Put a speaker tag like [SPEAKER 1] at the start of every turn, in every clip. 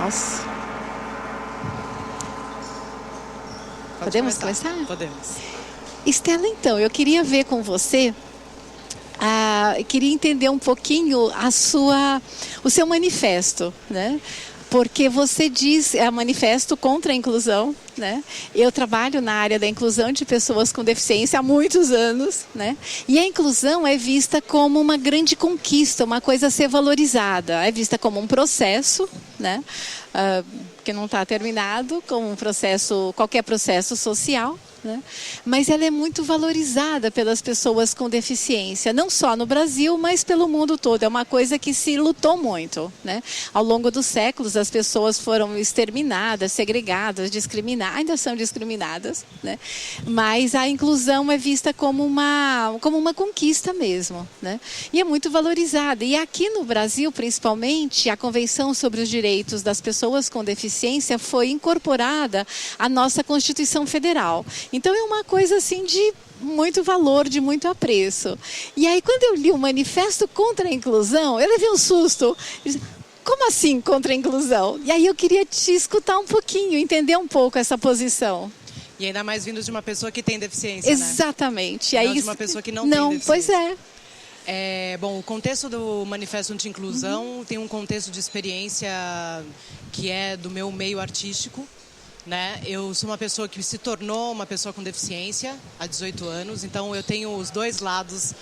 [SPEAKER 1] Nossa.
[SPEAKER 2] Podemos
[SPEAKER 1] começar?
[SPEAKER 2] Podemos.
[SPEAKER 1] Estela, então, eu queria ver com você, queria entender um pouquinho o seu manifesto, né? Porque você diz, é um manifesto contra a inclusão, né? Eu trabalho na área da inclusão de pessoas com deficiência há muitos anos, né? E a inclusão é vista como uma grande conquista, uma coisa a ser valorizada. É vista como um processo, né? Que não está terminado, como um processo, qualquer processo social, né? Mas ela é muito valorizada pelas pessoas com deficiência, não só no Brasil, mas pelo mundo todo. É uma coisa que se lutou muito, né? Ao longo dos séculos, as pessoas foram exterminadas, segregadas, discriminadas, ainda são discriminadas, né? Mas a inclusão é vista como uma conquista mesmo, né? E é muito valorizada. E aqui no Brasil, principalmente, a Convenção sobre os Direitos das Pessoas com Deficiência foi incorporada à nossa Constituição Federal. Então é uma coisa assim de muito valor, de muito apreço. E aí quando eu li o Manifesto contra a Inclusão, eu levei um susto. Como assim contra a inclusão? E aí eu queria te escutar um pouquinho, entender um pouco essa posição.
[SPEAKER 2] E ainda mais vindo de uma pessoa que tem deficiência,
[SPEAKER 1] Exatamente.
[SPEAKER 2] né?
[SPEAKER 1] Não
[SPEAKER 2] aí, de uma pessoa que não tem deficiência.
[SPEAKER 1] Pois é.
[SPEAKER 2] Bom, o contexto do Manifesto Anti-Inclusão tem um contexto de experiência que é do meu meio artístico, né? Eu sou uma pessoa que se tornou uma pessoa com deficiência há 18 anos, então eu tenho os dois lados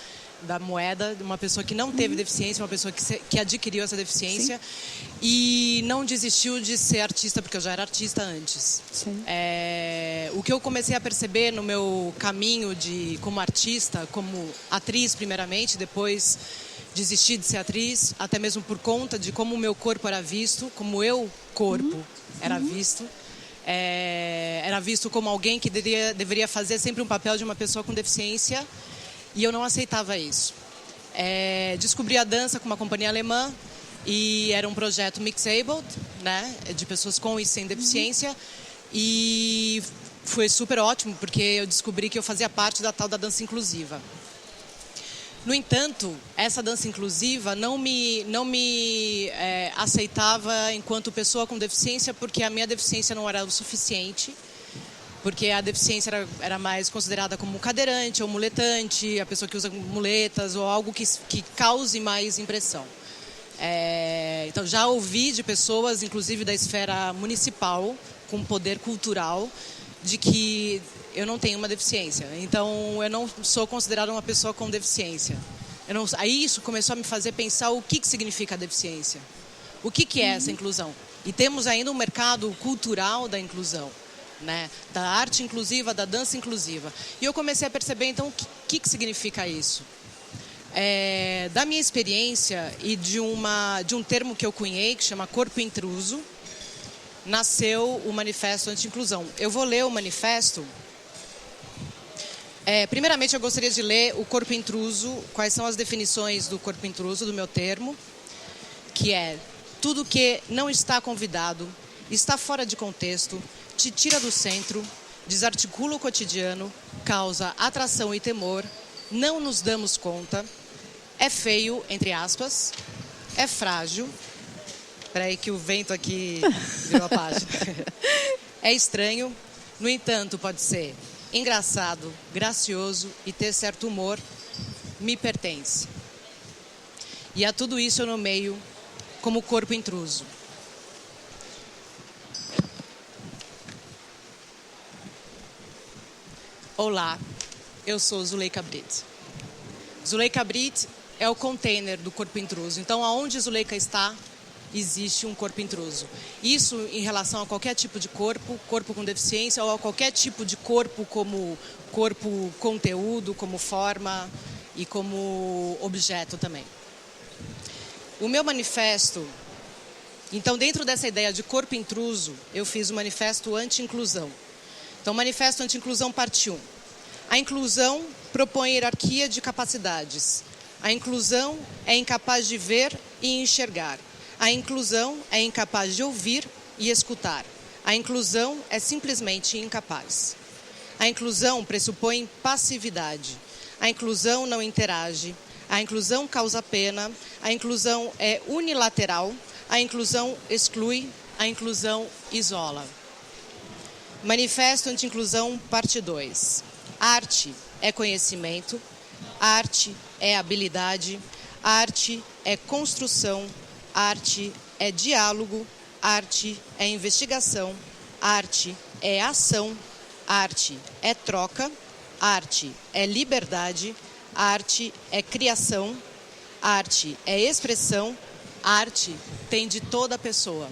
[SPEAKER 2] da moeda, de uma pessoa que não teve deficiência, uma pessoa que adquiriu essa deficiência. Sim. E não desistiu de ser artista, porque eu já era artista antes.
[SPEAKER 1] Sim.
[SPEAKER 2] O que eu comecei a perceber no meu caminho como artista, como atriz primeiramente, depois desisti de ser atriz, até mesmo por conta de como o meu corpo era visto, como eu, corpo, era visto. Era visto como alguém que deveria fazer sempre um papel de uma pessoa com deficiência, e eu não aceitava isso. Descobri a dança com uma companhia alemã, e era um projeto mixed-abled, né, de pessoas com e sem deficiência, e foi super ótimo, porque eu descobri que eu fazia parte da tal da dança inclusiva. No entanto, essa dança inclusiva não me aceitava enquanto pessoa com deficiência, porque a minha deficiência não era o suficiente, porque a deficiência era mais considerada como cadeirante ou muletante, a pessoa que usa muletas ou algo que cause mais impressão. Então, já ouvi de pessoas, inclusive da esfera municipal, com poder cultural, de que eu não tenho uma deficiência. Então, eu não sou considerada uma pessoa com deficiência. Aí isso começou a me fazer pensar o que significa a deficiência. O que é essa inclusão? E temos ainda um mercado cultural da inclusão, né? Da arte inclusiva, da dança inclusiva. E eu comecei a perceber, então, o que significa isso. Da minha experiência e de um termo que eu cunhei, que chama corpo intruso, nasceu o Manifesto Anti-Inclusão. Eu vou ler o manifesto. Primeiramente, eu gostaria de ler o corpo intruso, quais são as definições do corpo intruso, do meu termo, que é: tudo que não está convidado, está fora de contexto, te tira do centro, desarticula o cotidiano, causa atração e temor, não nos damos conta, é feio, entre aspas, é frágil. Espera aí que o vento aqui virou a página. É estranho, no entanto, pode ser engraçado, gracioso e ter certo humor, me pertence. E a tudo isso eu nomeio como corpo intruso. Olá, eu sou Zuleika Brito. Zuleika Brito é o container do corpo intruso. Então, aonde Zuleika está, existe um corpo intruso. Isso em relação a qualquer tipo de corpo com deficiência, ou a qualquer tipo de corpo, como corpo conteúdo, como forma e como objeto também. O meu manifesto, então, dentro dessa ideia de corpo intruso, eu fiz o manifesto anti-inclusão. Então, o manifesto anti-inclusão parte 1. A inclusão propõe hierarquia de capacidades. A inclusão é incapaz de ver e enxergar. A inclusão é incapaz de ouvir e escutar. A inclusão é simplesmente incapaz. A inclusão pressupõe passividade. A inclusão não interage. A inclusão causa pena. A inclusão é unilateral. A inclusão exclui. a inclusão isola. Manifesto Anti-Inclusão, parte 2. Arte é conhecimento, arte é habilidade, arte é construção, arte é diálogo, arte é investigação, arte é ação, arte é troca, arte é liberdade, arte é criação, arte é expressão, arte tem de toda a pessoa.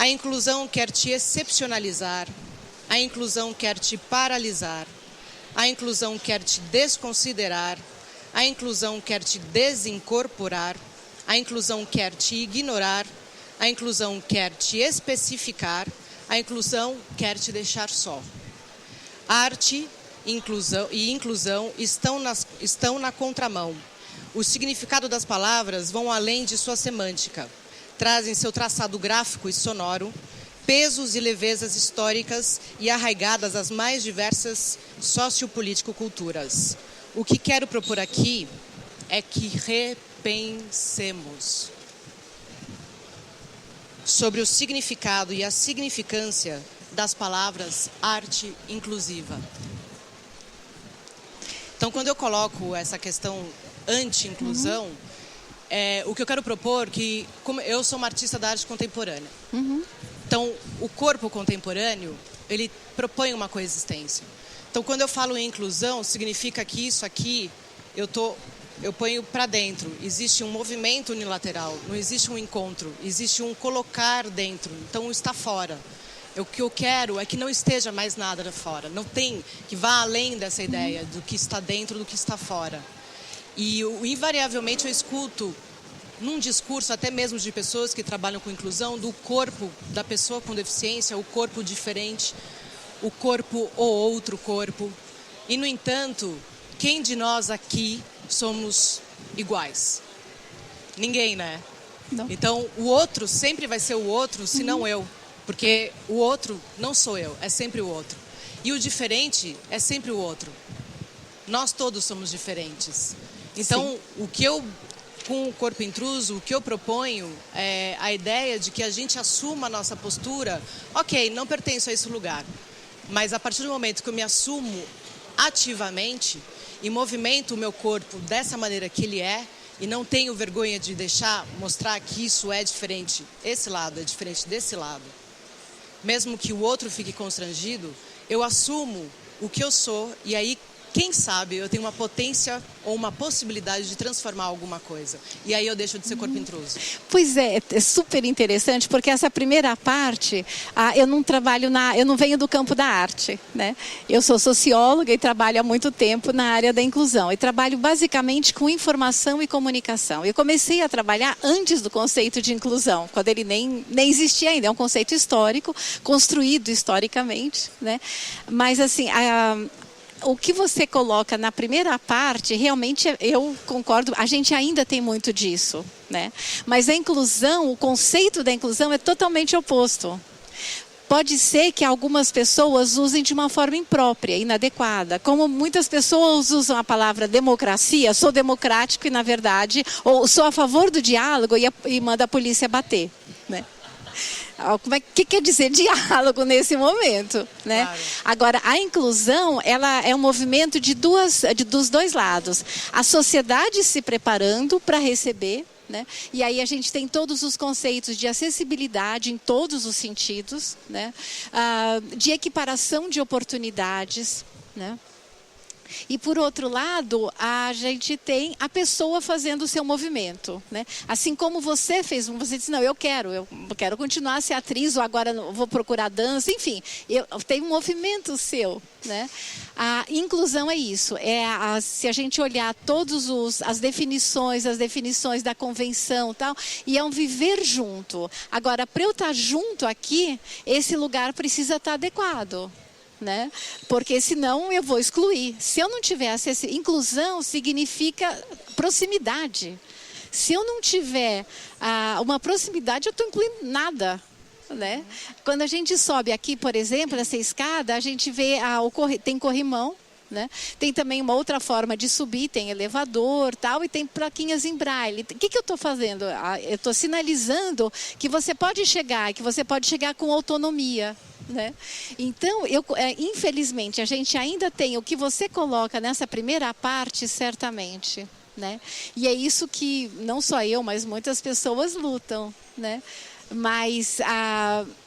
[SPEAKER 2] A inclusão quer te excepcionalizar, a inclusão quer te paralisar, a inclusão quer te desconsiderar, a inclusão quer te desincorporar, a inclusão quer te ignorar, a inclusão quer te especificar, a inclusão quer te deixar só. Arte e inclusão estão na contramão. O significado das palavras vão além de sua semântica. Trazem seu traçado gráfico e sonoro, pesos e levezas históricas e arraigadas às mais diversas sociopolítico-culturas. O que quero propor aqui é que repensemos sobre o significado e a significância das palavras arte inclusiva. Então, quando eu coloco essa questão anti-inclusão, o que eu quero propor que, como eu sou uma artista da arte contemporânea, então o corpo contemporâneo ele propõe uma coexistência. Então, quando eu falo em inclusão, significa que isso aqui eu ponho para dentro. Existe um movimento unilateral, não existe um encontro, existe um colocar dentro. Então, está fora. O que eu quero é que não esteja mais nada fora. Não tem que vá além dessa ideia do que está dentro do que está fora. E invariavelmente eu escuto, num discurso até mesmo de pessoas que trabalham com inclusão, do corpo da pessoa com deficiência, o corpo diferente, o corpo ou outro corpo. E, no entanto, quem de nós aqui somos iguais? Ninguém, né?
[SPEAKER 1] Não.
[SPEAKER 2] Então, o outro sempre vai ser o outro, se não eu. Porque o outro não sou eu, é sempre o outro. E o diferente é sempre o outro. Nós todos somos diferentes. Então, com o corpo intruso, o que eu proponho é a ideia de que a gente assuma a nossa postura. Ok, não pertenço a esse lugar, mas a partir do momento que eu me assumo ativamente e movimento o meu corpo dessa maneira que ele é, e não tenho vergonha de mostrar que isso é diferente, esse lado é diferente desse lado, mesmo que o outro fique constrangido, eu assumo o que eu sou e aí, quem sabe, eu tenho uma potência ou uma possibilidade de transformar alguma coisa. E aí eu deixo de ser corpo intruso.
[SPEAKER 1] Pois é super interessante, porque essa primeira parte, eu não venho do campo da arte, né? Eu sou socióloga e trabalho há muito tempo na área da inclusão. E trabalho basicamente com informação e comunicação. Eu comecei a trabalhar antes do conceito de inclusão, quando ele nem existia ainda. É um conceito histórico, construído historicamente, né? Mas assim, o que você coloca na primeira parte, realmente eu concordo, a gente ainda tem muito disso, né? Mas a inclusão, o conceito da inclusão é totalmente oposto. Pode ser que algumas pessoas usem de uma forma imprópria, inadequada. Como muitas pessoas usam a palavra democracia, sou democrático e, na verdade, ou sou a favor do diálogo e manda a polícia bater, né? O que quer dizer diálogo nesse momento, né?
[SPEAKER 2] Claro.
[SPEAKER 1] Agora, a inclusão, ela é um movimento dos dois lados. A sociedade se preparando para receber, né? E aí a gente tem todos os conceitos de acessibilidade em todos os sentidos, né? De equiparação de oportunidades, né? E, por outro lado, a gente tem a pessoa fazendo o seu movimento, né? Assim como você fez, você disse, não, eu quero continuar a ser atriz, ou agora vou procurar dança, enfim, tem um movimento seu, né? A inclusão é isso, se a gente olhar as definições da convenção e tal, e é um viver junto. Agora, para eu estar junto aqui, esse lugar precisa estar adequado, né? Porque senão eu vou excluir. Se eu não tiver acesso, inclusão significa proximidade. Se eu não tiver uma proximidade, eu estou incluindo nada, né? Quando a gente sobe aqui, por exemplo, essa escada, a gente vê tem corrimão, né? Tem também uma outra forma de subir, tem elevador, tal, e tem plaquinhas em braille. O que eu estou fazendo? Eu estou sinalizando que você pode chegar, que você pode chegar com autonomia, né? Então, infelizmente, a gente ainda tem o que você coloca nessa primeira parte, certamente, né? E é isso que não só eu, mas muitas pessoas lutam, né? Mas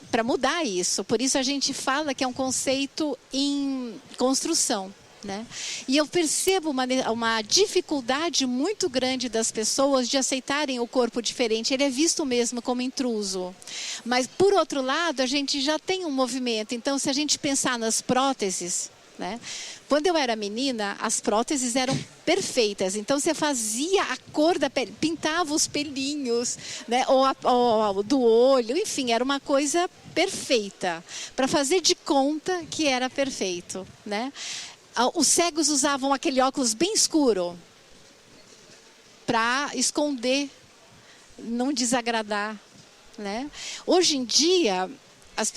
[SPEAKER 1] para mudar isso, por isso a gente fala que é um conceito em construção, né? E eu percebo uma dificuldade muito grande das pessoas de aceitarem o corpo diferente. Ele é visto mesmo como intruso. Mas, por outro lado, a gente já tem um movimento. Então, se a gente pensar nas próteses, né? Quando eu era menina, as próteses eram perfeitas. Então, você fazia a cor da pele, pintava os pelinhos, né? ou do olho, enfim, era uma coisa perfeita. Para fazer de conta que era perfeito, né? Os cegos usavam aquele óculos bem escuro para esconder, não desagradar, né? Hoje em dia,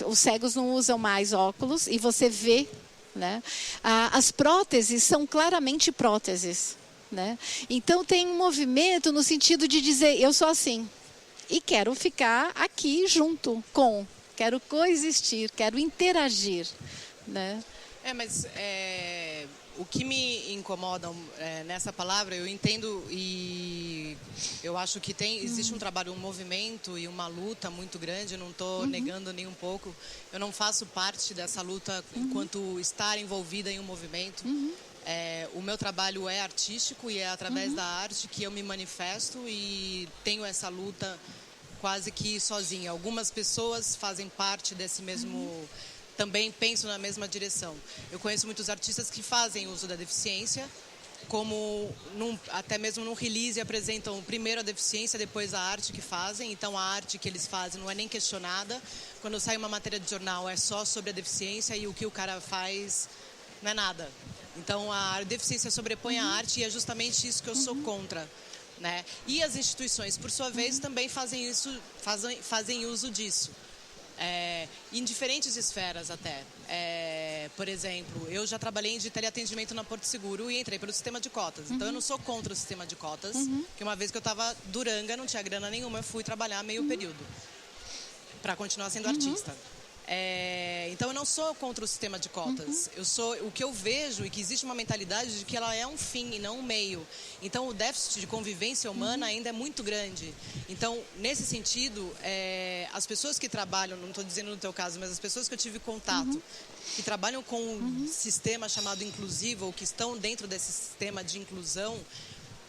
[SPEAKER 1] os cegos não usam mais óculos e você vê, né? As próteses são claramente próteses, né? Então tem um movimento no sentido de dizer, eu sou assim e quero ficar aqui junto quero coexistir, quero interagir, né?
[SPEAKER 2] Mas o que me incomoda nessa palavra, eu entendo e eu acho que existe um trabalho, um movimento e uma luta muito grande, eu não estou negando nem um pouco. Eu não faço parte dessa luta enquanto estar envolvida em um movimento. O meu trabalho é artístico e é através da arte que eu me manifesto e tenho essa luta quase que sozinha. Algumas pessoas fazem parte desse mesmo... Também penso na mesma direção. Eu conheço muitos artistas que fazem uso da deficiência, como até mesmo no release apresentam primeiro a deficiência, depois a arte que fazem. Então a arte que eles fazem não é nem questionada. Quando sai uma matéria de jornal é só sobre a deficiência e o que o cara faz não é nada. Então a deficiência sobrepõe a arte e é justamente isso que eu sou contra, né? E as instituições, por sua vez, também fazem uso disso. Em diferentes esferas até. Por exemplo, eu já trabalhei de teleatendimento na Porto Seguro e entrei pelo sistema de cotas. Então eu não sou contra o sistema de cotas, que uma vez que eu estava duranga, não tinha grana nenhuma, eu fui trabalhar meio período para continuar sendo artista. Então eu não sou contra o sistema de cotas. O que eu vejo e que existe uma mentalidade de que ela é um fim e não um meio. Então o déficit de convivência humana ainda é muito grande. Então nesse sentido, as pessoas que trabalham, não estou dizendo no teu caso, mas as pessoas que eu tive contato que trabalham com um sistema chamado inclusivo ou que estão dentro desse sistema de inclusão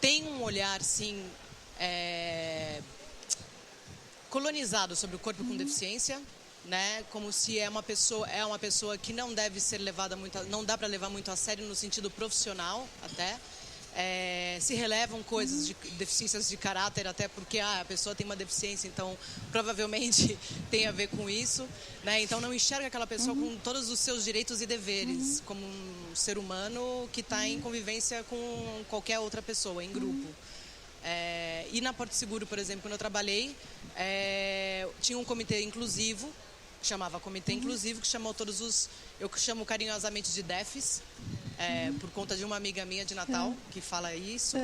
[SPEAKER 2] têm um olhar sim colonizado sobre o corpo com deficiência, né? Como se é uma pessoa que não deve ser levada não dá para levar muito a sério no sentido profissional até. Se relevam coisas de deficiências de caráter até porque a pessoa tem uma deficiência, então provavelmente tem a ver com isso, né? Então não enxerga aquela pessoa com todos os seus direitos e deveres como um ser humano que está em convivência com qualquer outra pessoa em grupo. E na Porto Seguro, por exemplo, quando eu trabalhei, tinha um comitê inclusivo, que chamava Comitê Inclusivo, que chamou eu chamo carinhosamente de DEFs, por conta de uma amiga minha de Natal, que fala isso.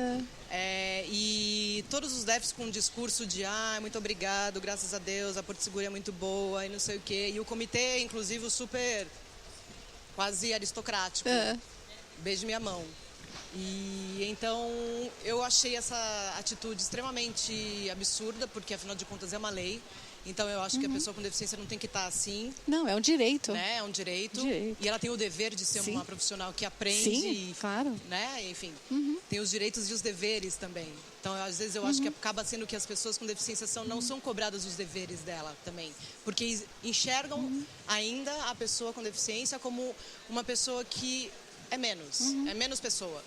[SPEAKER 2] E todos os DEFs com um discurso de muito obrigado, graças a Deus, a Porto Seguro é muito boa e não sei o quê. E o comitê inclusivo super, quase aristocrático. Beije minha mão. E então eu achei essa atitude extremamente absurda, porque afinal de contas é uma lei. Então eu acho que a pessoa com deficiência não tem que estar assim.
[SPEAKER 1] Não, é um direito.
[SPEAKER 2] Né? É um direito. E ela tem o dever de ser uma profissional que aprende.
[SPEAKER 1] Sim, claro.
[SPEAKER 2] Né? Enfim, tem os direitos e os deveres também. Então às vezes eu acho que acaba sendo que as pessoas com deficiência não são cobradas os deveres dela também. Porque enxergam ainda a pessoa com deficiência como uma pessoa que é menos pessoa,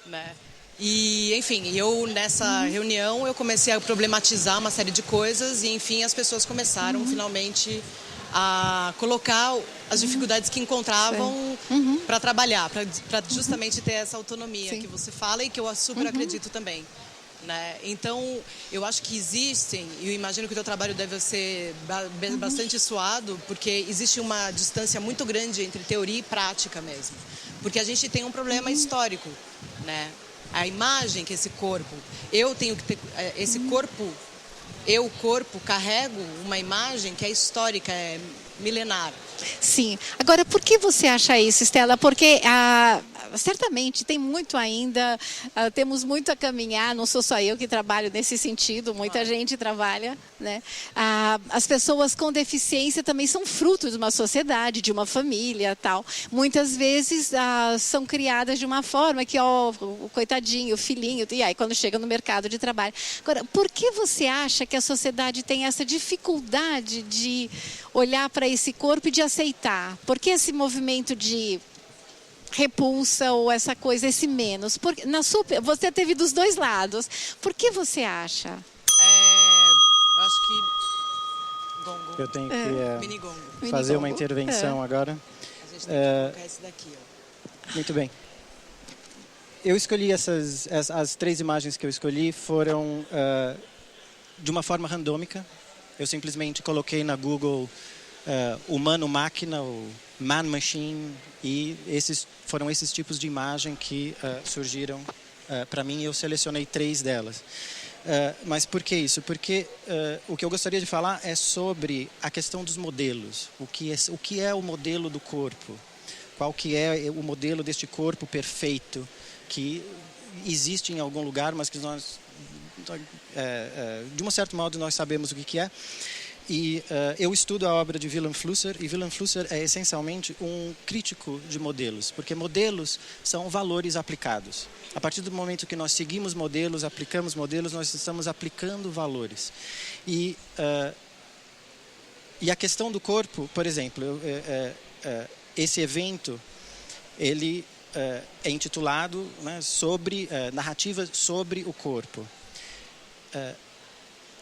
[SPEAKER 2] né? E, enfim, eu nessa reunião eu comecei a problematizar uma série de coisas e, enfim, as pessoas começaram finalmente a colocar as dificuldades que encontravam para trabalhar, para justamente ter essa autonomia que você fala e que eu super acredito também. Né? Então, eu acho que existem, e eu imagino que o teu trabalho deve ser bastante suado, porque existe uma distância muito grande entre teoria e prática mesmo. Porque a gente tem um problema histórico, né? A imagem que esse corpo, eu tenho que ter, esse corpo, corpo, carrego uma imagem que é histórica, é milenar.
[SPEAKER 1] Sim. Agora, por que você acha isso, Estela? Porque certamente tem muito ainda, temos muito a caminhar, não sou só eu que trabalho nesse sentido, muita gente trabalha, né? As pessoas com deficiência também são fruto de uma sociedade, de uma família, tal. Muitas vezes são criadas de uma forma que, o coitadinho, o filhinho, e aí quando chega no mercado de trabalho. Agora, por que você acha que a sociedade tem essa dificuldade de olhar para esse corpo e de aceitar? Por que esse movimento de repulsa ou essa coisa, esse menos? Porque, você teve dos dois lados. Por que você acha?
[SPEAKER 2] Eu acho que... Gongo.
[SPEAKER 3] Eu tenho que
[SPEAKER 2] Mini-gongo.
[SPEAKER 3] fazer uma intervenção agora.
[SPEAKER 2] A gente tem que colocar esse daqui, ó.
[SPEAKER 3] Muito bem. Eu escolhi as 3 imagens que eu escolhi foram de uma forma randômica. Eu simplesmente coloquei na Google humano-máquina, ou man-machine, e foram esses tipos de imagem que surgiram para mim, e eu selecionei 3 delas. Mas por que isso? Porque o que eu gostaria de falar é sobre a questão dos modelos. O que é o modelo do corpo? Qual que é o modelo deste corpo perfeito que existe em algum lugar, mas que nós, de um certo modo, nós sabemos o que é. E eu estudo a obra de Willem Flusser, e Willem Flusser é essencialmente um crítico de modelos, porque modelos são valores aplicados. A partir do momento que nós seguimos modelos, aplicamos modelos, nós estamos aplicando valores. E a questão do corpo, por exemplo, esse evento, ele é intitulado, né, narrativa sobre o corpo.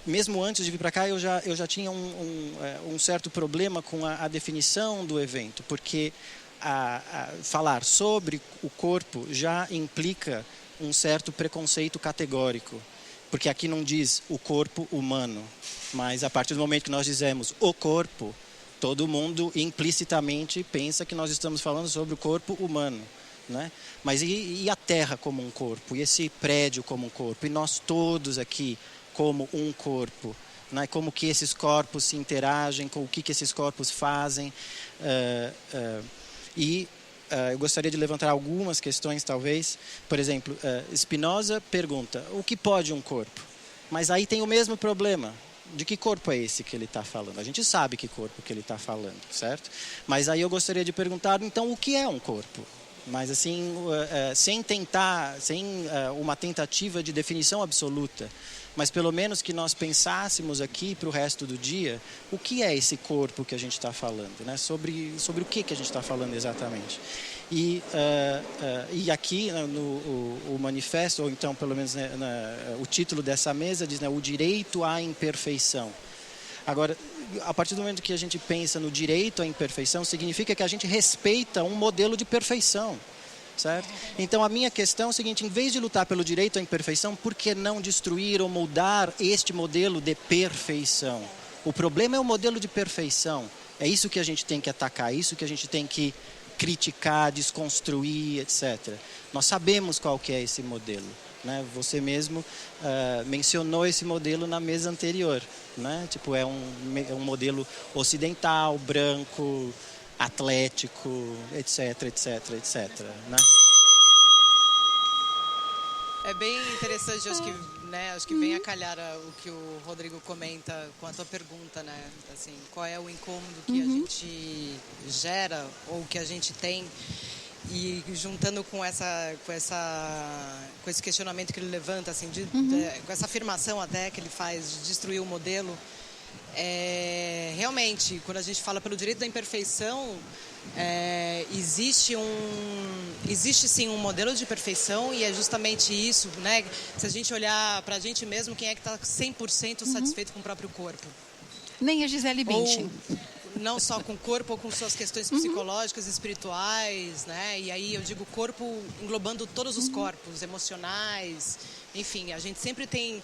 [SPEAKER 3] Mesmo antes de vir para cá, eu já tinha um certo problema com a definição do evento, porque falar sobre o corpo já implica um certo preconceito categórico, porque aqui não diz o corpo humano, mas a partir do momento que nós dizemos o corpo, todo mundo implicitamente pensa que nós estamos falando sobre o corpo humano, né? Mas e a Terra como um corpo? E esse prédio como um corpo? E nós todos aqui como um corpo, né? Como que esses corpos se interagem, com o que esses corpos fazem. Eu gostaria de levantar algumas questões, talvez. Por exemplo, Spinoza pergunta, o que pode um corpo? Mas aí tem o mesmo problema. De que corpo é esse que ele está falando? A gente sabe que corpo que ele está falando, certo? Mas aí eu gostaria de perguntar, então, o que é um corpo? Mas assim, sem uma tentativa de definição absoluta, mas pelo menos que nós pensássemos aqui para o resto do dia, o que é esse corpo que a gente está falando, né? Sobre o que a gente está falando exatamente. E aqui o manifesto, ou então pelo menos, né, o título dessa mesa diz, né, o direito à imperfeição. Agora, a partir do momento que a gente pensa no direito à imperfeição, significa que a gente respeita um modelo de perfeição, certo? Então a minha questão é o seguinte, em vez de lutar pelo direito à imperfeição, por que não destruir ou mudar este modelo de perfeição? O problema é o modelo de perfeição, é isso que a gente tem que atacar, é isso que a gente tem que criticar, desconstruir, etc. Nós sabemos qual que é esse modelo, né? Você mesmo mencionou esse modelo na mesa anterior, né? Tipo, é um modelo ocidental, branco, atlético, etc, etc, etc, né?
[SPEAKER 2] É bem interessante, acho que vem a calhar o que o Rodrigo comenta com a tua pergunta, né? Assim, qual é o incômodo que a gente gera ou que a gente tem? E juntando com esse questionamento que ele levanta, assim, com essa afirmação até que ele faz de destruir o modelo, realmente, quando a gente fala pelo direito da imperfeição, existe sim um modelo de perfeição, e é justamente isso, né? Se a gente olhar para a gente mesmo, quem é que está 100% satisfeito com o próprio corpo?
[SPEAKER 1] Nem a Gisele Bündchen.
[SPEAKER 2] Não só com o corpo, ou com suas questões psicológicas, espirituais, né? E aí eu digo corpo englobando todos os corpos, emocionais, enfim, a gente sempre tem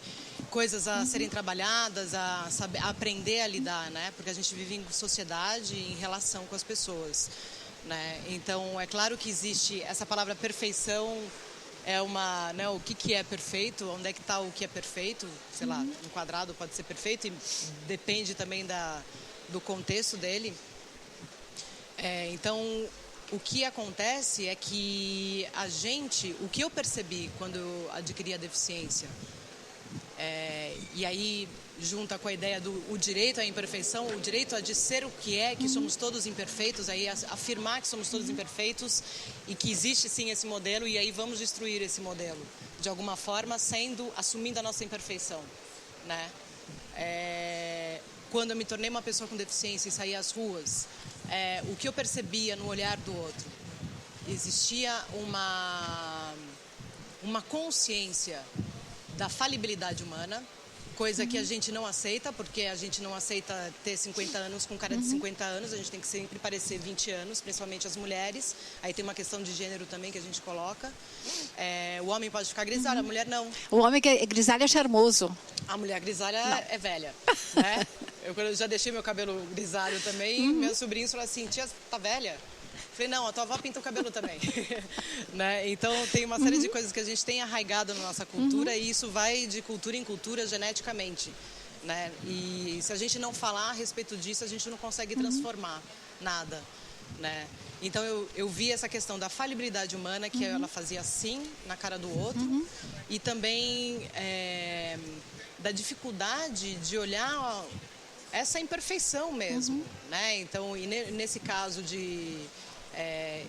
[SPEAKER 2] coisas a serem trabalhadas, a aprender a lidar, né? Porque a gente vive em sociedade, em relação com as pessoas. né? Então, é claro que existe essa palavra perfeição, é uma, né, o que é perfeito, onde é que está o que é perfeito, sei lá, um quadrado pode ser perfeito e depende também do contexto dele. Então, o que acontece é que o que eu percebi quando eu adquiri a deficiência, e aí junta com a ideia do o direito à imperfeição, o direito a de ser o que é, que somos todos imperfeitos, aí afirmar que somos todos imperfeitos e que existe sim esse modelo, e aí vamos destruir esse modelo de alguma forma, assumindo a nossa imperfeição, né? Quando eu me tornei uma pessoa com deficiência e saí às ruas, o que eu percebia no olhar do outro, existia uma consciência da falibilidade humana, coisa que a gente não aceita, porque a gente não aceita ter 50 anos com cara de 50 anos, a gente tem que sempre parecer 20 anos, principalmente as mulheres. Aí tem uma questão de gênero também que a gente coloca. O homem pode ficar grisalho, a mulher não.
[SPEAKER 1] O homem que é grisalho é charmoso.
[SPEAKER 2] A mulher grisalha é velha, né? Eu já deixei meu cabelo grisalho também, e meus sobrinhos falaram assim, tia, tá velha? Falei, não, a tua avó pinta o cabelo também. Né? Então, tem uma série de coisas que a gente tem arraigado na nossa cultura e isso vai de cultura em cultura geneticamente. Né? E se a gente não falar a respeito disso, a gente não consegue transformar nada. Né? Então, eu vi essa questão da falibilidade humana, que ela fazia assim na cara do outro, e também da dificuldade de olhar essa imperfeição mesmo. Né? Então, e nesse caso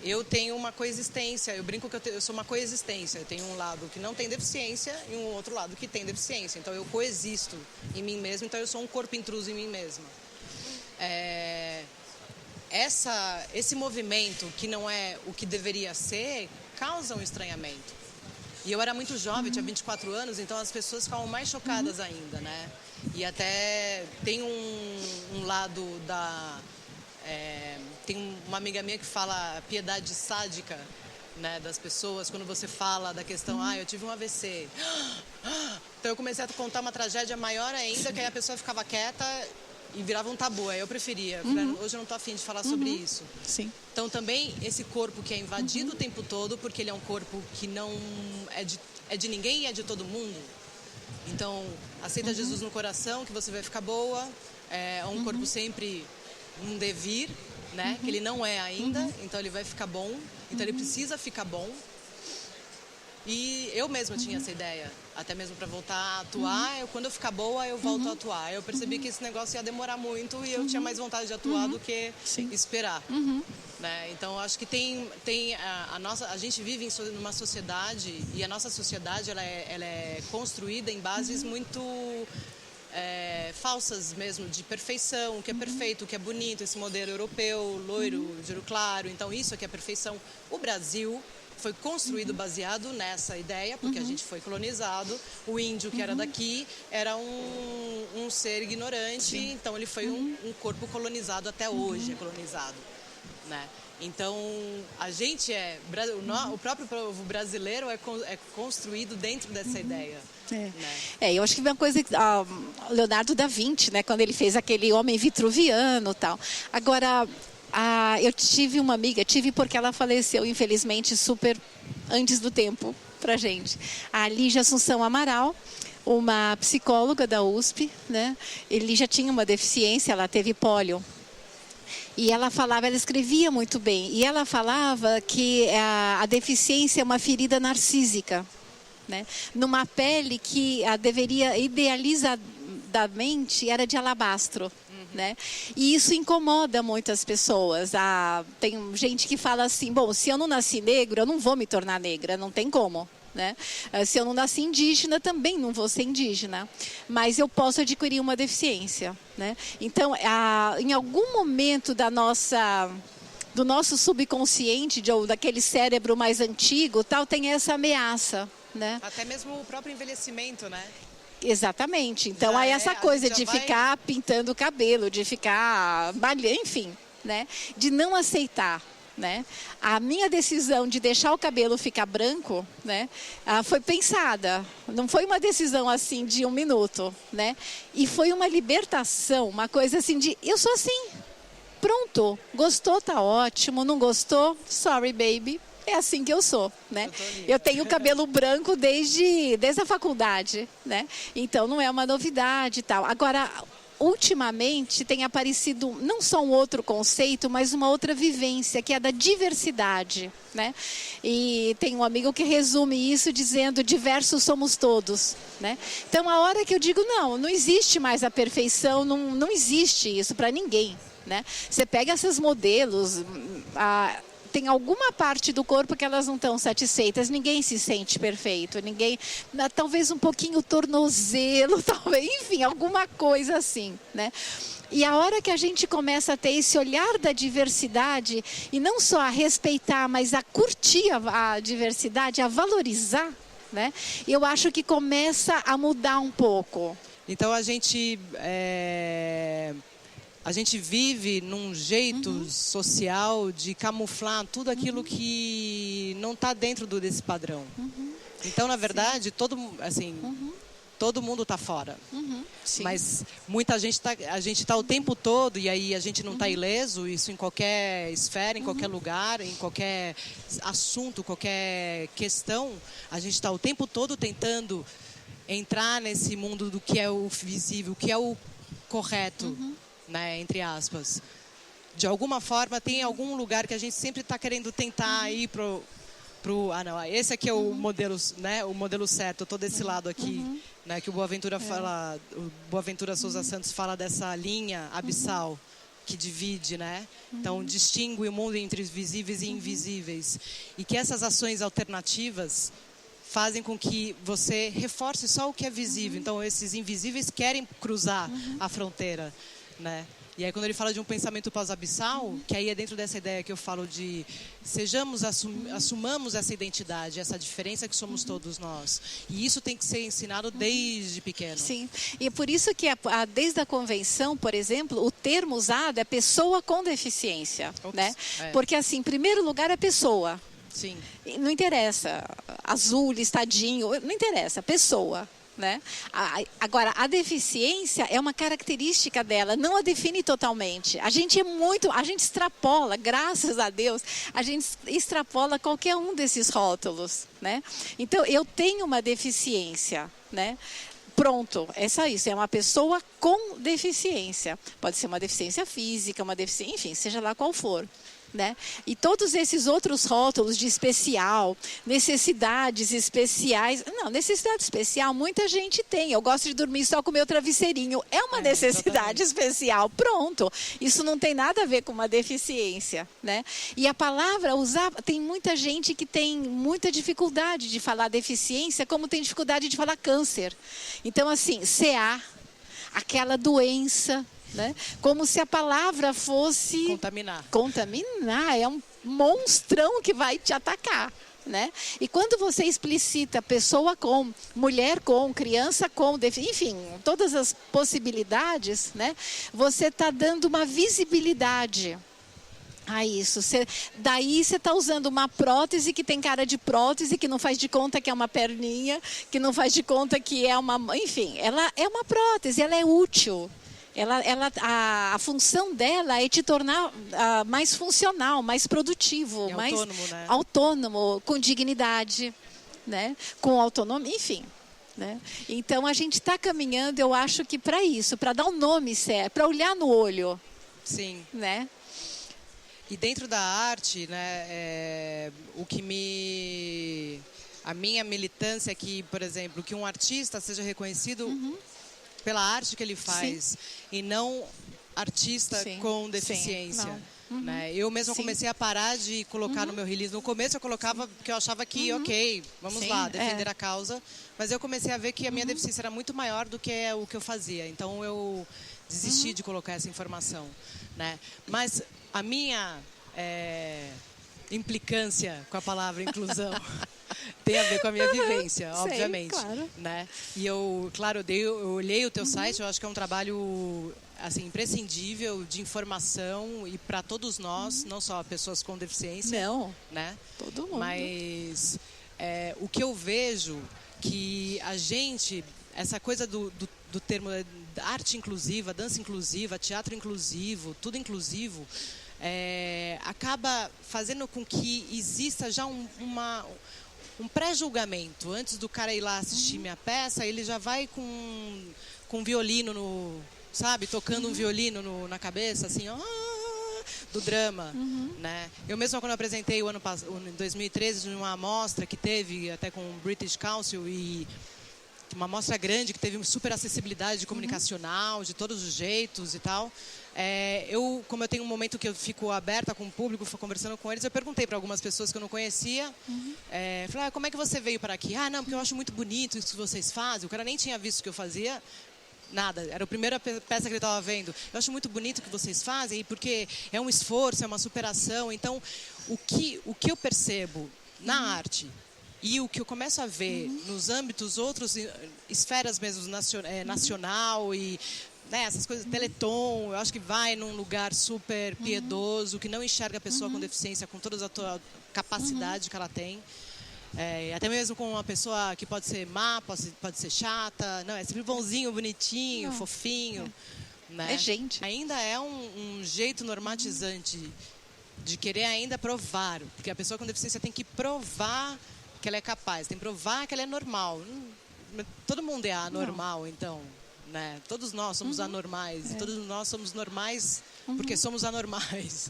[SPEAKER 2] eu tenho uma coexistência, eu brinco que eu sou uma coexistência, eu tenho um lado que não tem deficiência e um outro lado que tem deficiência, então eu coexisto em mim mesma, então eu sou um corpo intruso em mim mesma. Esse movimento, que não é o que deveria ser, causa um estranhamento. E eu era muito jovem, tinha 24 anos, então as pessoas ficavam mais chocadas ainda, né? E até tem um lado tem uma amiga minha que fala a piedade sádica, né, das pessoas, quando você fala da questão, eu tive um AVC. Então eu comecei a contar uma tragédia maior ainda, que aí a pessoa ficava quieta e virava um tabu. Aí eu preferia. Hoje eu não estou afim de falar sobre isso.
[SPEAKER 1] Sim.
[SPEAKER 2] Então também esse corpo que é invadido o tempo todo, porque ele é um corpo que não é de ninguém e é de todo mundo. Então, aceita Jesus no coração, que você vai ficar boa. É um corpo sempre um devir, né? Que ele não é ainda, então ele vai ficar bom. Então ele precisa ficar bom. E eu mesma tinha essa ideia, até mesmo para voltar a atuar. Quando eu ficar boa, eu volto a atuar. Eu percebi que esse negócio ia demorar muito e eu tinha mais vontade de atuar do que esperar. Né? Então, acho que a gente vive numa sociedade, e a nossa sociedade ela é construída em bases muito falsas mesmo, de perfeição, o que é perfeito, o que é bonito, esse modelo europeu, loiro, de olho claro. Então, isso aqui é perfeição. O Brasil foi construído baseado nessa ideia, porque a gente foi colonizado. O índio, que era daqui, era um ser ignorante, então ele foi um corpo colonizado, até hoje é colonizado. Né? Então, a gente o próprio povo brasileiro é construído dentro dessa ideia. Né?
[SPEAKER 1] Eu acho que uma coisa, Leonardo da Vinci, né, quando ele fez aquele homem vitruviano e tal. Agora, eu tive uma amiga, porque ela faleceu, infelizmente, super antes do tempo pra gente. A Lígia Assunção Amaral, uma psicóloga da USP, né? Ele já tinha uma deficiência, ela teve pólio. E ela escrevia muito bem. E ela falava que a deficiência é uma ferida narcísica, né? Numa pele que deveria idealizadamente era de alabastro. Né? E isso incomoda muitas pessoas. Tem gente que fala assim, bom, se eu não nasci negro, eu não vou me tornar negra, não tem como. Né? Se eu não nasci indígena, também não vou ser indígena. Mas eu posso adquirir uma deficiência. Né? Então, em algum momento do nosso subconsciente, ou daquele cérebro mais antigo, tem essa ameaça. Né?
[SPEAKER 2] Até mesmo o próprio envelhecimento, né?
[SPEAKER 1] Exatamente. Então, aí essa coisa de ficar pintando o cabelo, de ficar malhando, enfim, né? De não aceitar, né? A minha decisão de deixar o cabelo ficar branco, né? Foi pensada. Não foi uma decisão assim de 1 minuto, né? E foi uma libertação, uma coisa assim de, eu sou assim. pronto, gostou, tá ótimo, não gostou, sorry baby. É assim que eu sou, né? Eu tenho cabelo branco desde a faculdade, né? Então não é uma novidade e tal. Agora, ultimamente tem aparecido não só um outro conceito, mas uma outra vivência, que é a da diversidade, né? E tem um amigo que resume isso dizendo: diversos somos todos, né? Então, a hora que eu digo, não existe mais a perfeição, não existe isso para ninguém, né? Você pega esses modelos, tem alguma parte do corpo que elas não estão satisfeitas, ninguém se sente perfeito, ninguém, talvez um pouquinho o tornozelo, talvez, enfim, alguma coisa assim, né? E a hora que a gente começa a ter esse olhar da diversidade, e não só a respeitar, mas a curtir a diversidade, a valorizar, né? Eu acho que começa a mudar um pouco.
[SPEAKER 2] Então a gente vive num jeito social de camuflar tudo aquilo que não está dentro desse padrão. Então, na verdade, todo mundo está fora. Mas muita gente a gente está o tempo todo, e aí a gente não está ileso, isso em qualquer esfera, em qualquer lugar, em qualquer assunto, qualquer questão. A gente está o tempo todo tentando entrar nesse mundo do que é o visível, o que é o correto. Né, entre aspas. De alguma forma, tem algum lugar que a gente sempre está querendo tentar ir pro não, esse aqui é o modelo, né, o modelo certo, eu tô desse lado aqui, né, que o Boaventura fala, o Boaventura Souza Santos fala dessa linha abissal que divide, né? Então, distingue o mundo entre visíveis e invisíveis. E que essas ações alternativas fazem com que você reforce só o que é visível. Então, esses invisíveis querem cruzar a fronteira, né? E aí, quando ele fala de um pensamento pós-abissal, que aí é dentro dessa ideia que eu falo de assumamos essa identidade, essa diferença que somos todos nós. E isso tem que ser ensinado desde pequeno.
[SPEAKER 1] Sim, e é por isso que desde a convenção, por exemplo, o termo usado é pessoa com deficiência, né? Porque, assim, em primeiro lugar, é pessoa.
[SPEAKER 2] Sim.
[SPEAKER 1] Não interessa, azul, listadinho, não interessa, pessoa. Né? Agora, a deficiência é uma característica dela, não a define totalmente. A gente extrapola, graças a Deus, a gente extrapola qualquer um desses rótulos, né? Então, eu tenho uma deficiência, né? Pronto, é só isso, é uma pessoa com deficiência. Pode ser uma deficiência física, uma deficiência, enfim, seja lá qual for. Né? E todos esses outros rótulos de especial, necessidades especiais. Não, necessidade especial muita gente tem. Eu gosto de dormir só com o meu travesseirinho. É uma necessidade especial. Pronto. Isso não tem nada a ver com uma deficiência. Né? E a palavra usada, tem muita gente que tem muita dificuldade de falar deficiência, como tem dificuldade de falar câncer. Então, assim, CA, aquela doença. Né? Como se a palavra fosse contaminar, é um monstrão que vai te atacar, né? E quando você explicita pessoa com, mulher com, criança com, enfim, todas as possibilidades, né? Você está dando uma visibilidade a isso. Daí você está usando uma prótese que tem cara de prótese, que não faz de conta que é uma perninha, que não faz de conta que é uma... Enfim, ela é uma prótese, ela é útil. A função dela é te tornar mais funcional, mais produtivo, mais
[SPEAKER 2] autônomo, né?
[SPEAKER 1] Autônomo, com dignidade, né? Com autonomia, enfim. Né? Então a gente está caminhando, eu acho que para isso, para dar um nome certo, para olhar no olho.
[SPEAKER 2] Sim.
[SPEAKER 1] Né?
[SPEAKER 2] E dentro da arte, né, a minha militância é que, por exemplo, que um artista seja reconhecido pela arte que ele faz, e não artista com deficiência. Né? Eu mesma comecei a parar de colocar no meu release. No começo eu colocava porque eu achava que, ok, vamos lá, defender a causa. Mas eu comecei a ver que a minha deficiência era muito maior do que o que eu fazia. Então eu desisti de colocar essa informação. Né? Mas a minha implicância com a palavra inclusão tem a ver com a minha vivência, obviamente. Claro. Né? E eu olhei o teu site, eu acho que é um trabalho assim, imprescindível de informação e para todos nós, não só pessoas com deficiência.
[SPEAKER 1] Não,
[SPEAKER 2] né?
[SPEAKER 1] Todo mundo.
[SPEAKER 2] Mas o que eu vejo que a gente essa coisa do termo arte inclusiva, dança inclusiva, teatro inclusivo, tudo inclusivo, acaba fazendo com que exista já um pré-julgamento. Antes do cara ir lá assistir minha peça, ele já vai com um violino, sabe? Tocando um violino na cabeça, assim, do drama, né? Eu mesma, quando eu apresentei em 2013, numa amostra que teve até com o British Council, e uma amostra grande que teve super acessibilidade comunicacional, de todos os jeitos e tal. Como eu tenho um momento que eu fico aberta com o público, conversando com eles, eu perguntei para algumas pessoas que eu não conhecia, falei, como é que você veio para aqui? Não, porque eu acho muito bonito isso que vocês fazem. O cara nem tinha visto o que eu fazia, nada, era a primeira peça que ele estava vendo. Eu acho muito bonito o que vocês fazem, porque é um esforço, é uma superação. Então, o que eu percebo na arte e o que eu começo a ver nos âmbitos outros, esferas mesmo, nacional e essas coisas, Teleton, eu acho que vai num lugar super piedoso, que não enxerga a pessoa com deficiência com toda a capacidade que ela tem. Até mesmo com uma pessoa que pode ser má, pode ser chata, não, é sempre bonzinho, bonitinho, fofinho. Né?
[SPEAKER 1] É gente.
[SPEAKER 2] Ainda é um jeito normatizante de querer ainda provar, porque a pessoa com deficiência tem que provar que ela é capaz, tem que provar que ela é normal. Todo mundo é anormal, então, né? Todos nós somos anormais, e todos nós somos normais porque somos anormais.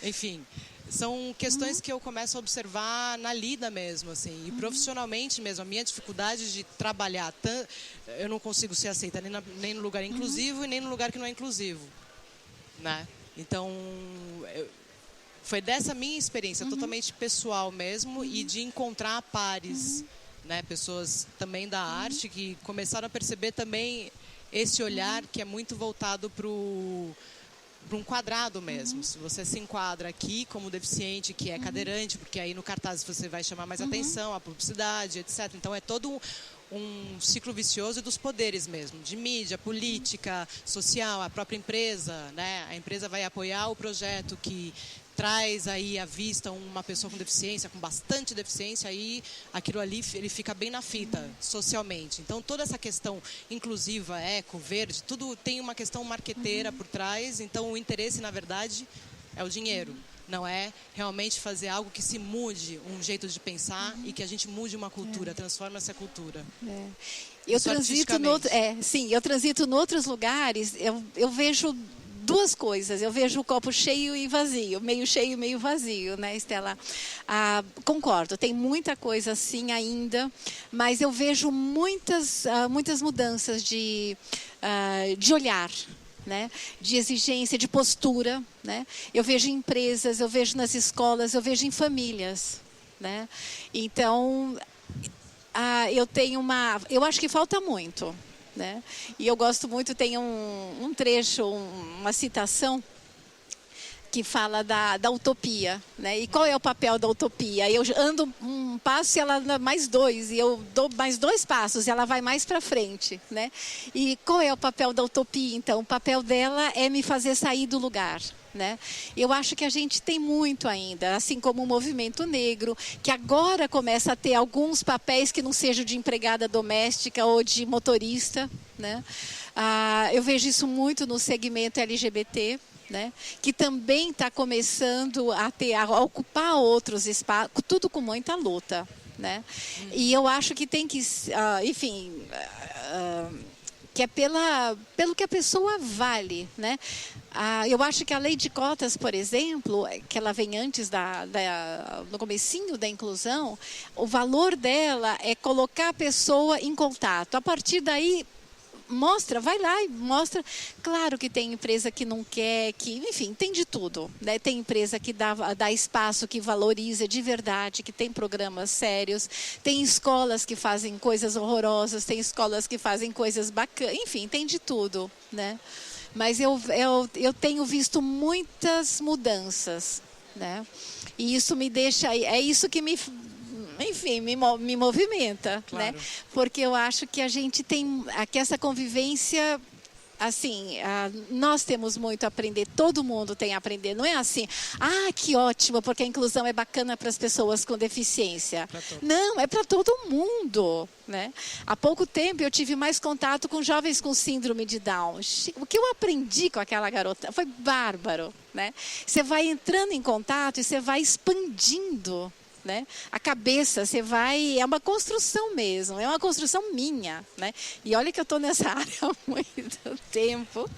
[SPEAKER 2] Enfim, são questões que eu começo a observar na lida mesmo, assim, e profissionalmente mesmo. A minha dificuldade de trabalhar, eu não consigo ser aceita nem no lugar inclusivo e nem no lugar que não é inclusivo, né? Então, foi dessa minha experiência totalmente pessoal mesmo, e de encontrar pares, né, pessoas também da arte que começaram a perceber também esse olhar que é muito voltado para um quadrado mesmo. Se você se enquadra aqui como deficiente, que é cadeirante, porque aí no cartaz você vai chamar mais atenção, a publicidade, etc. Então é todo um ciclo vicioso dos poderes mesmo, de mídia, política, social, a própria empresa, né? A empresa vai apoiar o projeto que traz aí à vista uma pessoa com deficiência, com bastante deficiência, aí aquilo ali ele fica bem na fita socialmente. Então toda essa questão inclusiva, eco, verde, tudo tem uma questão marqueteira por trás. Então o interesse, na verdade, é o dinheiro. Não é realmente fazer algo que se mude um jeito de pensar e que a gente mude uma cultura, transforme essa cultura.
[SPEAKER 1] Eu transito eu transito em outros lugares, eu vejo duas coisas. Eu vejo o copo cheio e vazio, meio cheio e meio vazio, né, Estela? Concordo, tem muita coisa assim ainda, mas eu vejo muitas mudanças de olhar, né? De exigência, de postura, né? Eu vejo em empresas, eu vejo nas escolas, eu vejo em famílias, né? Então, eu acho que falta muito. Né? E eu gosto muito, tem um trecho, uma citação que fala da utopia, né? E qual é o papel da utopia? Eu ando um passo e ela anda mais dois, e eu dou mais 2 passos e ela vai mais para frente, né? E qual é o papel da utopia, então? O papel dela é me fazer sair do lugar, né? Eu acho que a gente tem muito ainda, assim como o movimento negro, que agora começa a ter alguns papéis que não sejam de empregada doméstica ou de motorista, né? Eu vejo isso muito no segmento LGBT, né? Que também está começando a ocupar outros espaços, tudo com muita luta, né? E eu acho que tem que, que é pelo que a pessoa vale, né? Eu acho que a lei de cotas, por exemplo, que ela vem antes no comecinho da inclusão, o valor dela é colocar a pessoa em contato. A partir daí, vai lá e mostra. Claro que tem empresa que não quer, enfim, tem de tudo, né? Tem empresa que dá espaço, que valoriza de verdade, que tem programas sérios, tem escolas que fazem coisas horrorosas, tem escolas que fazem coisas bacanas, enfim, tem de tudo, né? Mas eu tenho visto muitas mudanças, né? E isso me deixa, é isso que me movimenta, claro, né? Porque eu acho que a gente tem aqui essa convivência assim, nós temos muito a aprender, todo mundo tem a aprender. Não é assim, que ótimo, porque a inclusão é bacana para as pessoas com deficiência. Não, é para todo mundo, né? Há pouco tempo eu tive mais contato com jovens com síndrome de Down. O que eu aprendi com aquela garota foi bárbaro, né? Você vai entrando em contato e você vai expandindo, né? A cabeça, é uma construção mesmo, é uma construção minha, né? E olha que eu estou nessa área há muito tempo.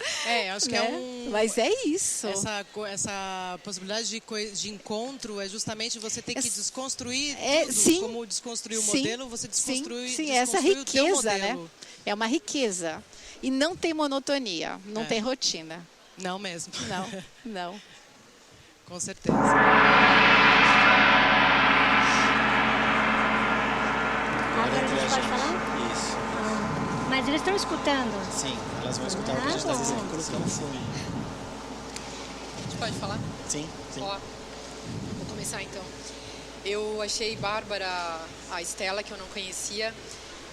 [SPEAKER 2] Acho que
[SPEAKER 1] né? Mas é isso.
[SPEAKER 2] Essa possibilidade de encontro é justamente você ter que desconstruir tudo.
[SPEAKER 1] Sim,
[SPEAKER 2] como desconstruir o modelo, você desconstrui,
[SPEAKER 1] sim, essa riqueza, né?
[SPEAKER 2] Modelo.
[SPEAKER 1] É uma riqueza. E não tem monotonia, não tem rotina.
[SPEAKER 2] Não mesmo.
[SPEAKER 1] Não.
[SPEAKER 2] Com certeza.
[SPEAKER 4] Agora a gente pode falar?
[SPEAKER 3] Isso.
[SPEAKER 4] Mas eles estão escutando?
[SPEAKER 3] Sim, elas vão escutar o que a gente está dizendo.
[SPEAKER 5] A gente pode falar?
[SPEAKER 3] Sim.
[SPEAKER 5] Ó, vou começar então. Eu achei bárbara a Estela, que eu não conhecia,